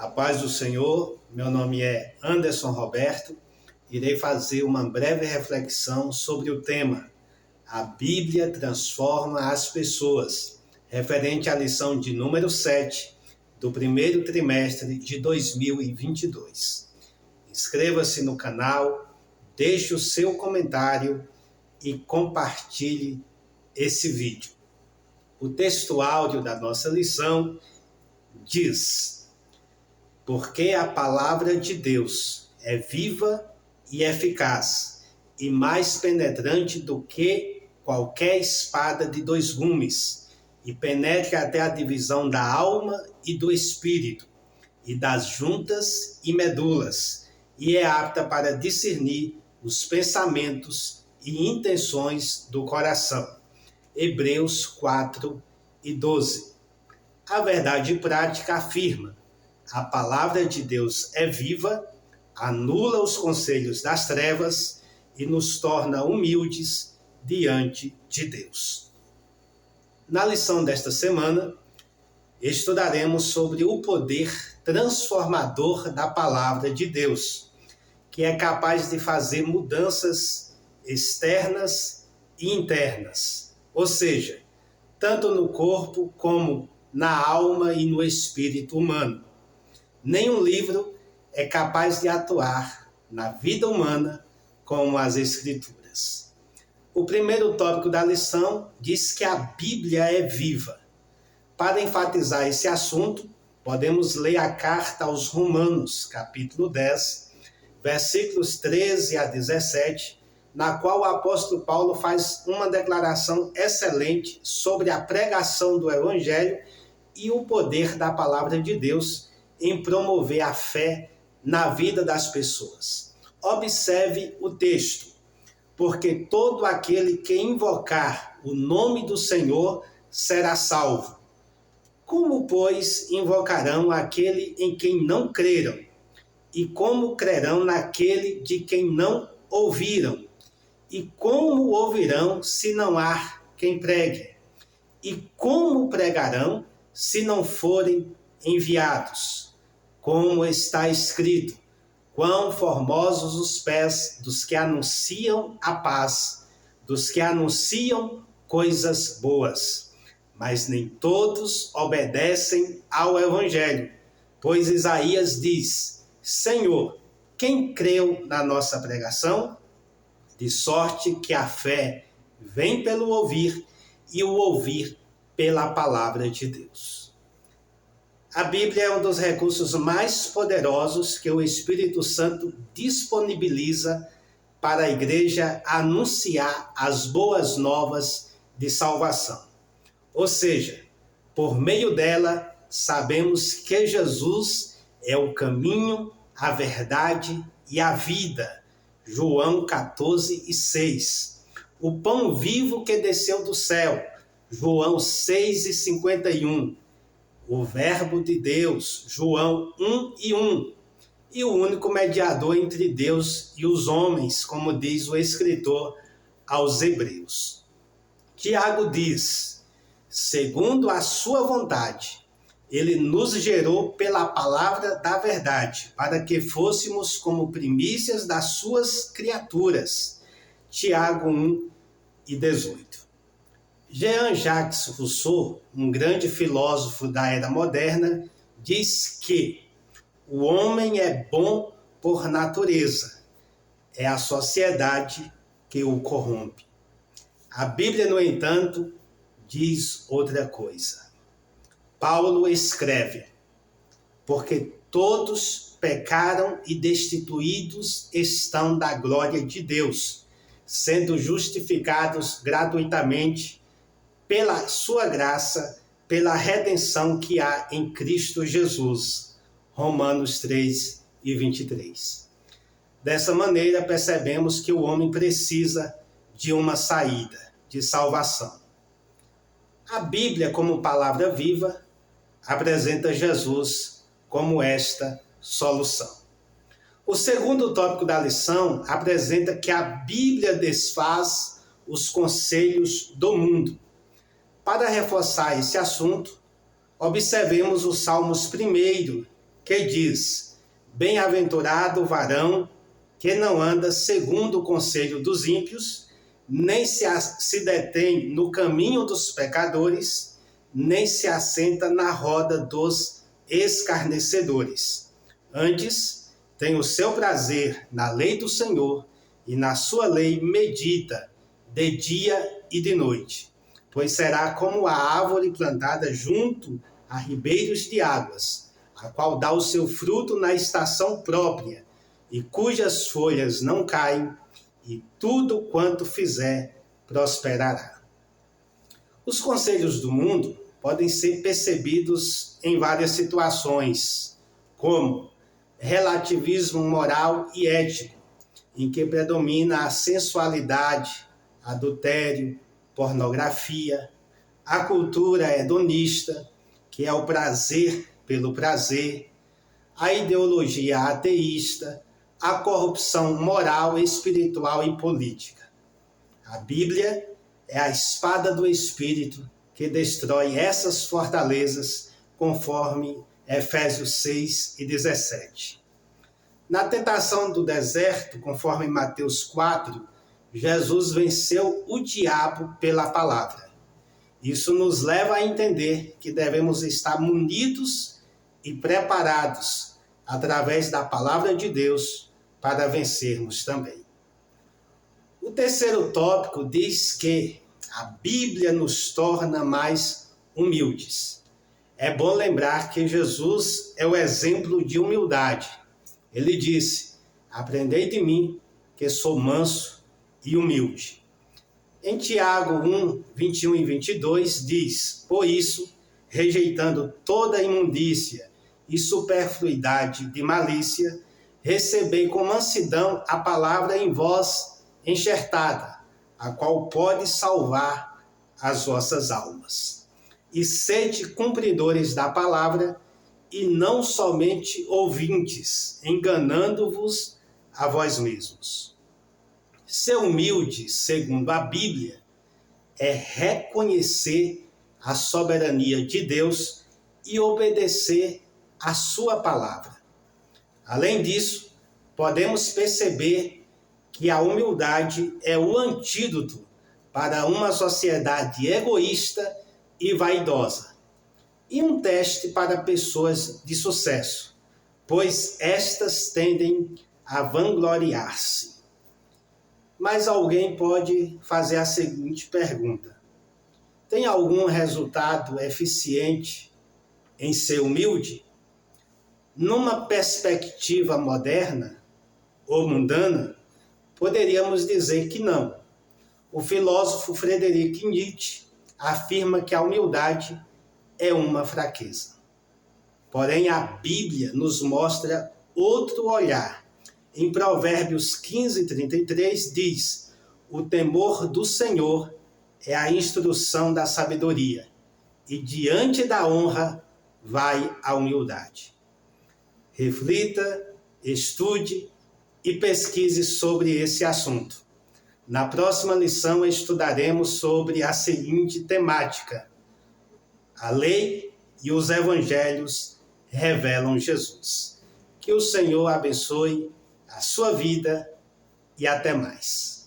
A paz do Senhor, meu nome é Anderson Roberto, irei fazer uma breve reflexão sobre o tema A Bíblia transforma as pessoas, referente à lição de número 7 do primeiro trimestre de 2022. Inscreva-se no canal, deixe o seu comentário e compartilhe esse vídeo. O texto áudio da nossa lição diz: porque a palavra de Deus é viva e eficaz, e mais penetrante do que qualquer espada de dois gumes, e penetra até a divisão da alma e do espírito, e das juntas e medulas, e é apta para discernir os pensamentos e intenções do coração. Hebreus 4:12. A verdade prática afirma: a palavra de Deus é viva, anula os conselhos das trevas e nos torna humildes diante de Deus. Na lição desta semana, estudaremos sobre o poder transformador da palavra de Deus, que é capaz de fazer mudanças externas e internas, ou seja, tanto no corpo como na alma e no espírito humano. Nenhum livro é capaz de atuar na vida humana como as Escrituras. O primeiro tópico da lição diz que a Bíblia é viva. Para enfatizar esse assunto, podemos ler a carta aos Romanos, capítulo 10, versículos 13 a 17, na qual o apóstolo Paulo faz uma declaração excelente sobre a pregação do Evangelho e o poder da palavra de Deus em promover a fé na vida das pessoas. Observe o texto: porque todo aquele que invocar o nome do Senhor será salvo. Como, pois, invocarão aquele em quem não creram? E como crerão naquele de quem não ouviram? E como ouvirão se não há quem pregue? E como pregarão se não forem enviados? Como está escrito: quão formosos os pés dos que anunciam a paz, dos que anunciam coisas boas. Mas nem todos obedecem ao Evangelho, pois Isaías diz: Senhor, quem creu na nossa pregação? De sorte que a fé vem pelo ouvir, e o ouvir pela palavra de Deus. A Bíblia é um dos recursos mais poderosos que o Espírito Santo disponibiliza para a igreja anunciar as boas novas de salvação. Ou seja, por meio dela, sabemos que Jesus é o caminho, a verdade e a vida. João 14:6. O pão vivo que desceu do céu. João 6:51. O Verbo de Deus, João 1:1, e o único mediador entre Deus e os homens, como diz o escritor aos Hebreus. Tiago diz: segundo a sua vontade, ele nos gerou pela palavra da verdade, para que fôssemos como primícias das suas criaturas. Tiago 1:18. Jean-Jacques Rousseau, um grande filósofo da era moderna, diz que o homem é bom por natureza, é a sociedade que o corrompe. A Bíblia, no entanto, diz outra coisa. Paulo escreve: porque todos pecaram e destituídos estão da glória de Deus, sendo justificados gratuitamente pela sua graça, pela redenção que há em Cristo Jesus. Romanos 3:23. Dessa maneira, percebemos que o homem precisa de uma saída, de salvação. A Bíblia, como palavra viva, apresenta Jesus como esta solução. O segundo tópico da lição apresenta que a Bíblia desfaz os conselhos do mundo. Para reforçar esse assunto, observemos os Salmos 1 que diz: Bem-aventurado o varão que não anda segundo o conselho dos ímpios, nem se detém no caminho dos pecadores, nem se assenta na roda dos escarnecedores. Antes, tem o seu prazer na lei do Senhor, e na sua lei medita de dia e de noite. Pois será como a árvore plantada junto a ribeiros de águas, a qual dá o seu fruto na estação própria, e cujas folhas não caem, e tudo quanto fizer prosperará. Os conselhos do mundo podem ser percebidos em várias situações, como relativismo moral e ético, em que predomina a sensualidade, adultério, pornografia, a cultura hedonista, que é o prazer pelo prazer, a ideologia ateísta, a corrupção moral, espiritual e política. A Bíblia é a espada do Espírito que destrói essas fortalezas, conforme Efésios 6:17. Na tentação do deserto, conforme Mateus 4, Jesus venceu o diabo pela palavra. Isso nos leva a entender que devemos estar munidos e preparados através da palavra de Deus para vencermos também. O terceiro tópico diz que a Bíblia nos torna mais humildes. É bom lembrar que Jesus é o exemplo de humildade. Ele disse: aprendei de mim, que sou manso e humilde. Em Tiago 1, 21 e 22 diz: por isso, rejeitando toda imundícia e superfluidade de malícia, recebei com mansidão a palavra em vós enxertada, a qual pode salvar as vossas almas. E sede cumpridores da palavra, e não somente ouvintes, enganando-vos a vós mesmos. Ser humilde, segundo a Bíblia, é reconhecer a soberania de Deus e obedecer a sua palavra. Além disso, podemos perceber que a humildade é o antídoto para uma sociedade egoísta e vaidosa, e um teste para pessoas de sucesso, pois estas tendem a vangloriar-se. Mas alguém pode fazer a seguinte pergunta: tem algum resultado eficiente em ser humilde? Numa perspectiva moderna ou mundana, poderíamos dizer que não. O filósofo Friedrich Nietzsche afirma que a humildade é uma fraqueza. Porém, a Bíblia nos mostra outro olhar. Em Provérbios 15:33 diz: o temor do Senhor é a instrução da sabedoria, e diante da honra vai a humildade. Reflita, estude e pesquise sobre esse assunto. Na próxima lição estudaremos sobre a seguinte temática: a lei e os evangelhos revelam Jesus. Que o Senhor abençoe a sua vida e até mais.